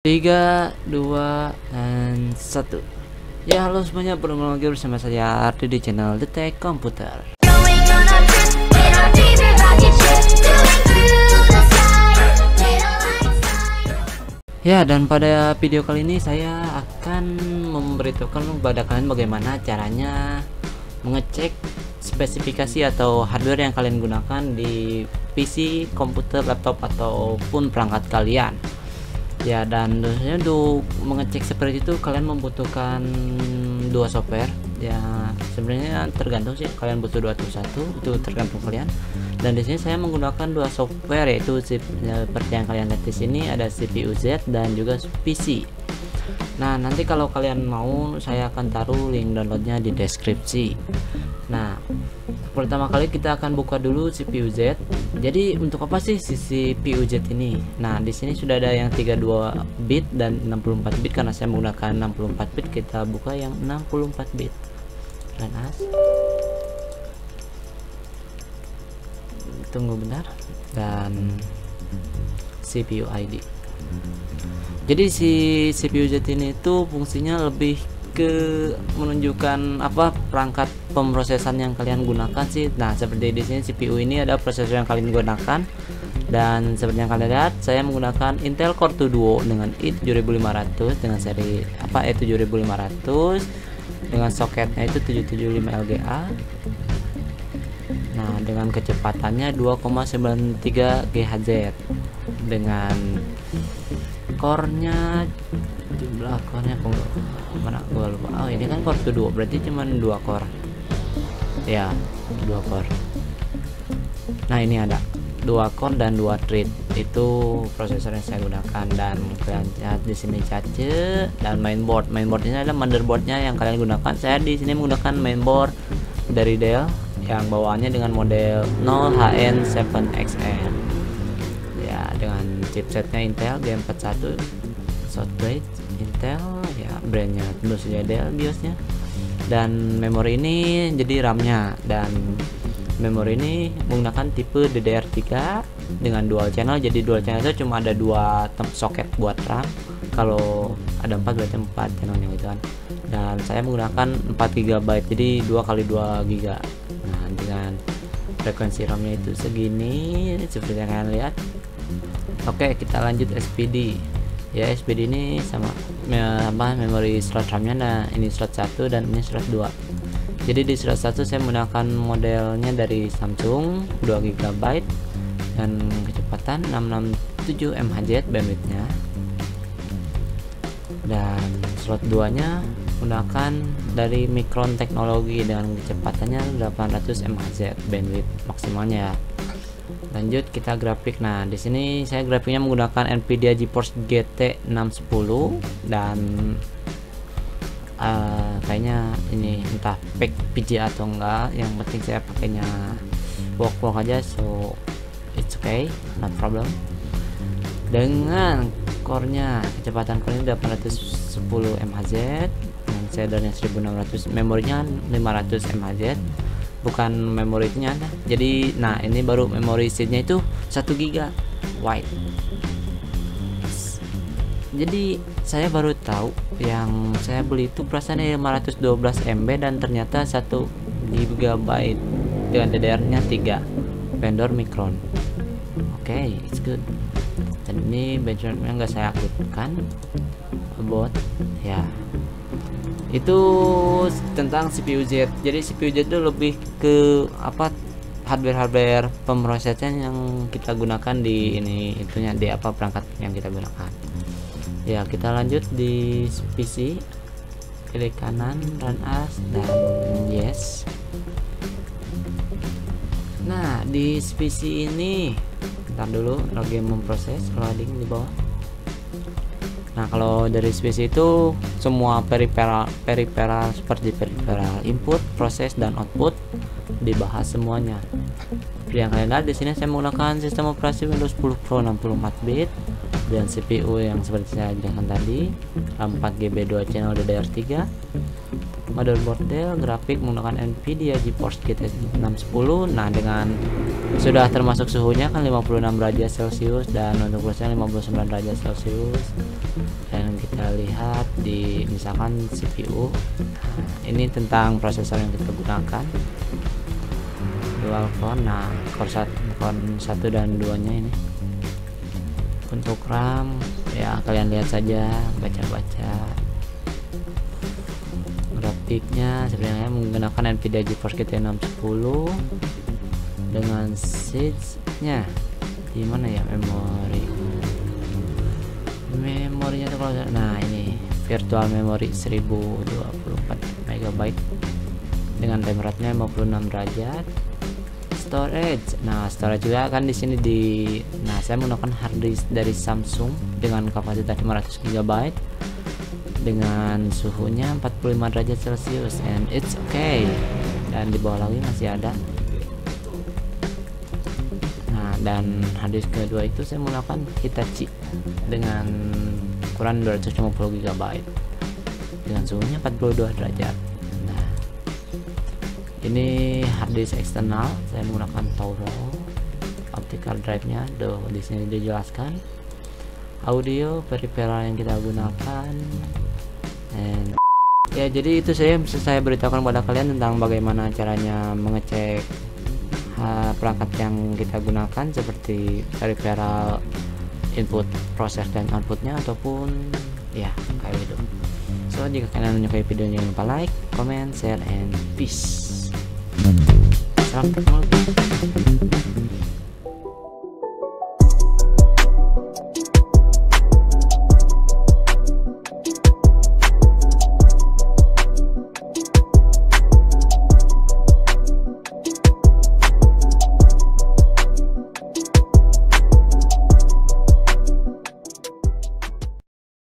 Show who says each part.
Speaker 1: 3, 2, dan 1. Ya, halo semuanya, bertemu lagi bersama saya Ardi di channel Detek Komputer. Ya, dan pada video kali ini saya akan memberitahukan kepada kalian bagaimana caranya mengecek spesifikasi atau hardware yang kalian gunakan di PC, komputer, laptop, ataupun perangkat kalian. Ya, dan tentunya untuk mengecek seperti itu kalian membutuhkan dua software. Ya, sebenarnya tergantung sih, kalian butuh dua atau satu, itu tergantung kalian. Dan di sini saya menggunakan dua software, yaitu seperti yang kalian lihat di sini ada CPU Z dan juga PC. Nah, nanti kalau kalian mau saya akan taruh link downloadnya di deskripsi. Nah, pertama kali kita akan buka dulu CPU Z. Jadi untuk apa sih si CPU Z ini? Nah, di sini sudah ada yang 32 bit dan 64 bit. Karena saya menggunakan 64 bit, kita buka yang 64 bit. Run as. Tunggu bentar. Dan CPU ID. Jadi si CPU Z ini itu fungsinya lebih ke menunjukkan apa perangkat pemrosesan yang kalian gunakan sih. Nah, seperti di sini CPU ini ada prosesor yang kalian gunakan, dan seperti yang kalian lihat saya menggunakan Intel Core 2 Duo dengan i7500 dengan seri i7500 dengan soketnya itu 775 LGA. Nah, dengan kecepatannya 2,93 GHz dengan core-nya, jumlah core-nya mana gua lupa. Oh, ini kan core 2 berarti cuma 2 core. Ya, 2 core. Nah, ini ada 2 core dan 2 thread. Itu prosesor yang saya gunakan, dan kalian lihat di sini cache dan mainboard. Mainboard ini adalah motherboardnya yang kalian gunakan. Saya di sini menggunakan mainboard dari Dell yang bawaannya dengan model 0HN7XN. Ya, dengan chipsetnya Intel G41 Southblade Intel, ya brandnya tentu saja Dell BIOSnya. Dan memori ini jadi RAM-nya, dan memori ini menggunakan tipe DDR3 dengan dual channel. Jadi dual channel itu cuma ada dua soket buat RAM. Kalau ada 4 berarti 4 channelnya gitu kan. Dan saya menggunakan 4 GB, jadi 2 kali 2 GB. Nah, dengan frekuensi RAM-nya itu segini seperti yang kalian lihat. Oke, kita lanjut SPD. Ya, SPD ini sama memori slot RAM-nya. Nah, ini slot 1 dan ini slot 2. Jadi di slot 1 saya menggunakan modelnya dari Samsung 2 GB dan kecepatan 667 MHz bandwidthnya. Dan slot 2 nya menggunakan dari Micron teknologi dengan kecepatannya 800 MHz bandwidth maksimalnya. Lanjut kita grafik. Nah, di sini saya grafiknya menggunakan Nvidia GeForce GT 610 dan kayaknya ini entah pack PG atau enggak, yang penting saya pakainya workflow aja, so it's okay, no problem. Dengan core-nya, kecepatan core-nya 810 MHz dan shadernya 1600, memorinya 500 MHz. Bukan memori nya ada. Jadi, nah ini baru memori seatnya itu 1 GB wide. Jadi saya baru tahu yang saya beli itu perasaan 512 MB dan ternyata 1 GB dengan DDR-nya 3, vendor Micron. Oke, it's good. Dan ini benchmarknya nggak saya aktifkan about ya. Itu tentang CPU Z. Jadi CPU Z itu lebih ke apa, hardware pemrosesan yang kita gunakan di ini, itunya di apa perangkat yang kita gunakan. Ya, kita lanjut di PC, klik kanan run as dan yes. Nah, di PC ini bentar dulu lagi memproses loading di bawah. Nah, kalau dari PC itu semua peripheral seperti peripheral input, proses, dan output dibahas semuanya. Seperti yang kalian lihat di sini saya menggunakan sistem operasi Windows 10 Pro 64 bit dan CPU yang seperti saya jelaskan tadi, RAM 4GB 2 channel DDR3, motherboard Dell, grafik menggunakan Nvidia GeForce GTX 610. Nah, dengan sudah termasuk suhunya kan 56 derajat Celcius dan untuk plusnya 59 derajat Celcius. Dan kita lihat di misalkan CPU, ini tentang prosesor yang kita gunakan, dual core. Nah, core 1 dan 2 nya ini. Untuk RAM ya kalian lihat saja, baca-baca. Grafiknya sebenarnya menggunakan Nvidia GeForce GTX 610 dengan seeds-nya di mana ya, memorinya tuh kalau, nah ini virtual memory 1024 MB dengan time rate-nya 56 derajat. Storage, nah storage juga kan di sini nah saya menggunakan hard disk dari Samsung dengan kapasitas 500 GB dengan suhunya 45 derajat Celcius and it's okay. Dan di bawah lagi masih ada. Nah, dan hard disk kedua itu saya menggunakan Hitachi dengan ukuran 250 GB dengan suhunya 42 derajat. Ini hard disk eksternal, saya menggunakan Tauro. Optical drive-nya di sini dijelaskan. Audio peripheral yang kita gunakan. And ya, jadi itu saya bisa saya beritahukan kepada kalian tentang bagaimana caranya mengecek perangkat yang kita gunakan seperti peripheral, input, proses dan outputnya, ataupun ya kayak gitu. So, jika kalian menyukai videonya, jangan lupa like, comment, share, and peace. Salam teknologi.